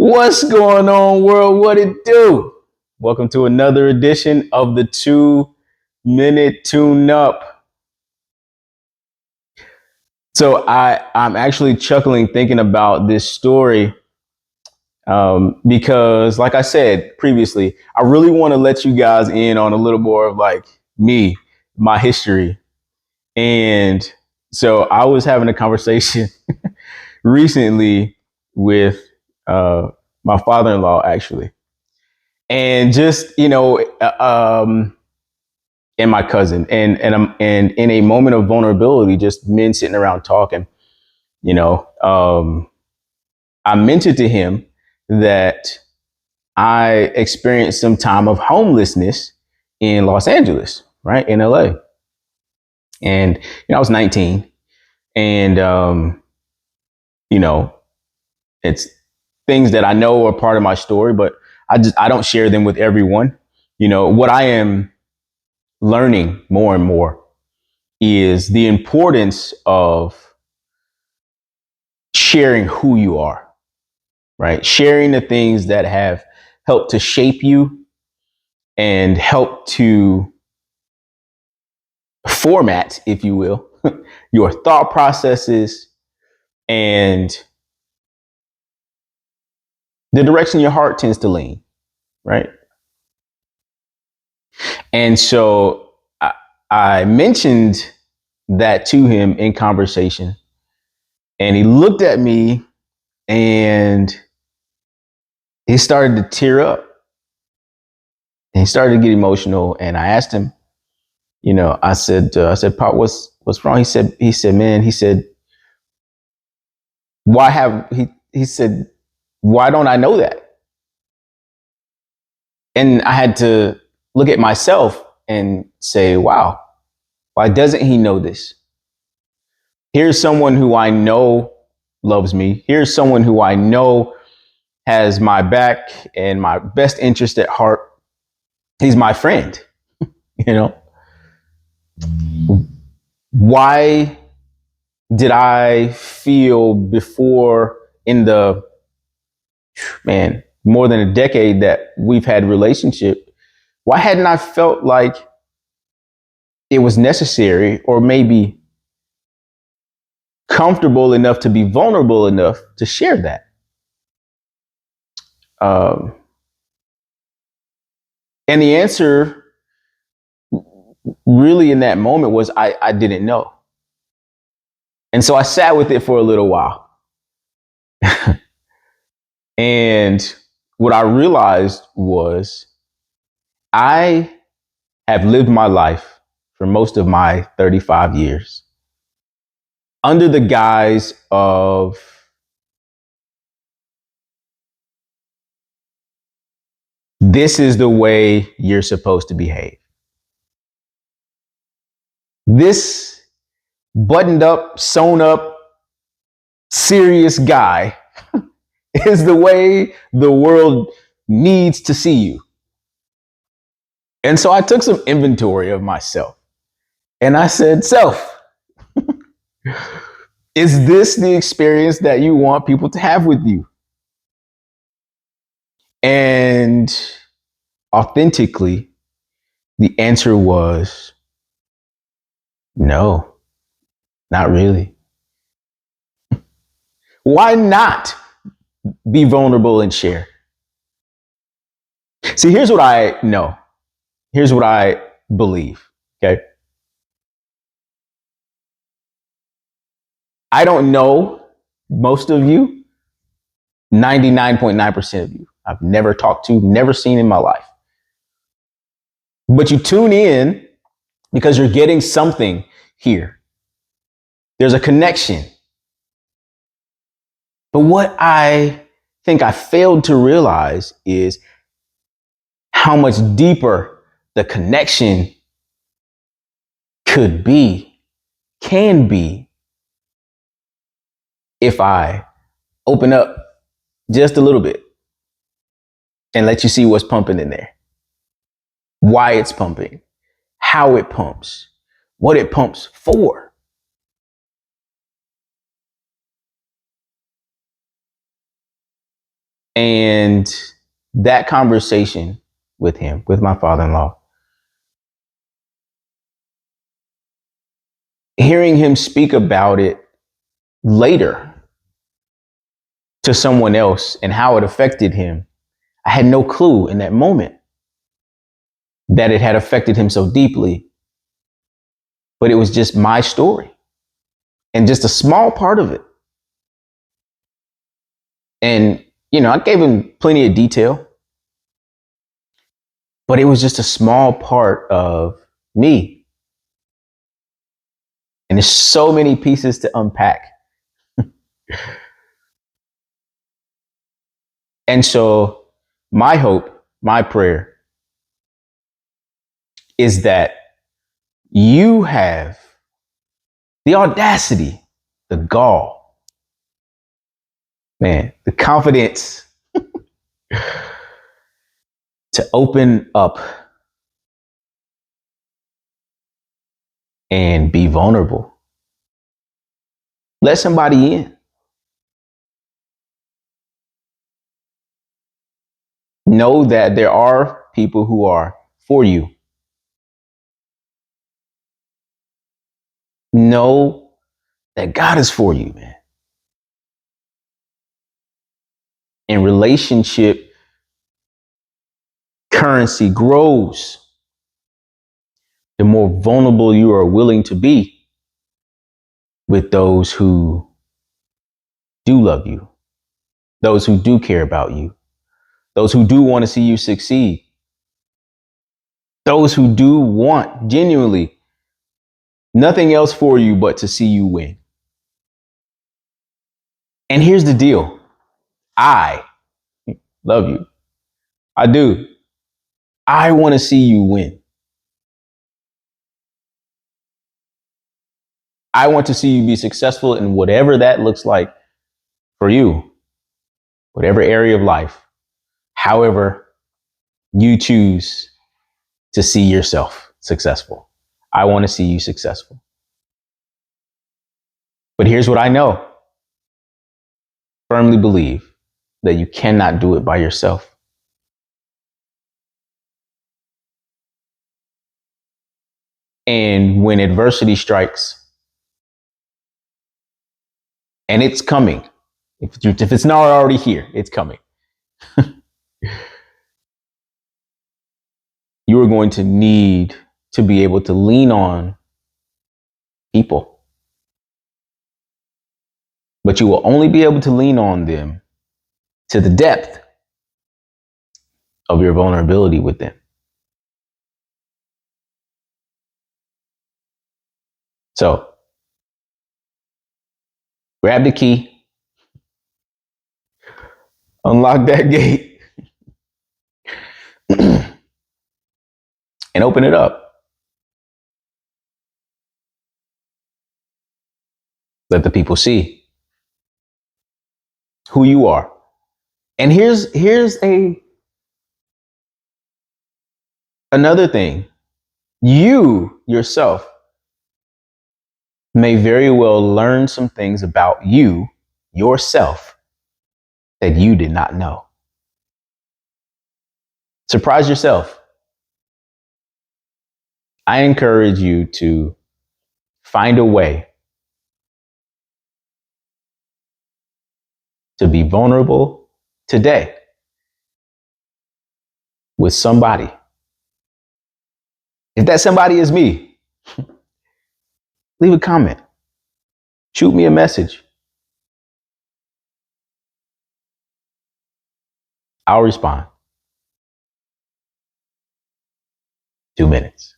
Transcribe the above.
What's going on, world? What it do? Welcome to another edition of the 2 Minute Tune Up. So I'm actually chuckling thinking about this story because, like I said previously, I really want to let you guys in on a little more of like me, my history, and so I was having a conversation recently with uh, my father-in-law, actually. And just and my cousin, and in a moment of vulnerability, just men sitting around talking, you know, I mentioned to him that I experienced some time of homelessness in Los Angeles, right, in LA. And I was 19, and you know it's things that I know are part of my story, but I don't share them with everyone. What I am learning more and more is the importance of sharing who you are, right? Sharing the things that have helped to shape you and help to format, if you will, your thought processes and the direction your heart tends to lean, right? And so I mentioned that to him in conversation, and he looked at me and he started to tear up and he started to get emotional. And I asked him, I said, Pop, what's wrong? Man, he said, he said, why don't I know that? And I had to look at myself and say, wow, why doesn't he know this? Here's someone who I know loves me. Here's someone who I know has my back and my best interest at heart. He's my friend, you know? Why did I feel before, in the more than a decade that we've had relationship, why hadn't I felt like it was necessary or maybe comfortable enough to be vulnerable enough to share that? Um, and the answer really in that moment was I didn't know. And so I sat with it for a little while. And what I realized was I have lived my life for most of my 35 years under the guise of this is the way you're supposed to behave. This buttoned up, sewn up, serious guy is the way the world needs to see you. And so I took some inventory of myself and I said, Self, is this the experience that you want people to have with you? And authentically, the answer was no, not really. Why not be vulnerable and share? See, here's what I know. Here's what I believe. Okay. I don't know most of you, 99.9% of you. I've never talked to, never seen in my life. But you tune in because you're getting something here. There's a connection. But what I think I failed to realize is how much deeper the connection could be, can be, if I open up just a little bit and let you see what's pumping in there, why it's pumping, how it pumps, what it pumps for. And that conversation with him, with my father-in-law, hearing him speak about it later to someone else and how it affected him, I had no clue in that moment that it had affected him so deeply. But it was just my story and just a small part of it. And, I gave him plenty of detail, but it was just a small part of me. And there's so many pieces to unpack. And so my hope, my prayer is that you have the audacity, the gall, man, the confidence to open up and be vulnerable. Let somebody in. Know that there are people who are for you. Know that God is for you, man. And relationship currency grows the more vulnerable you are willing to be with those who do love you, those who do care about you, those who do want to see you succeed, those who do want genuinely nothing else for you but to see you win. And here's the deal. I love you. I do. I want to see you win. I want to see you be successful in whatever that looks like for you, whatever area of life, however you choose to see yourself successful. I want to see you successful. But here's what I know. Firmly believe that you cannot do it by yourself. And when adversity strikes, and it's coming, if it's not already here, it's coming. You are going to need to be able to lean on people. But you will only be able to lean on them to the depth of your vulnerability with them. So grab the key, unlock that gate, and open it up. Let the people see who you are. And here's another thing. You yourself may very well learn some things about you yourself that you did not know. Surprise yourself. I encourage you to find a way to be vulnerable today with somebody. If that somebody is me, leave a comment, shoot me a message. I'll respond. 2 minutes.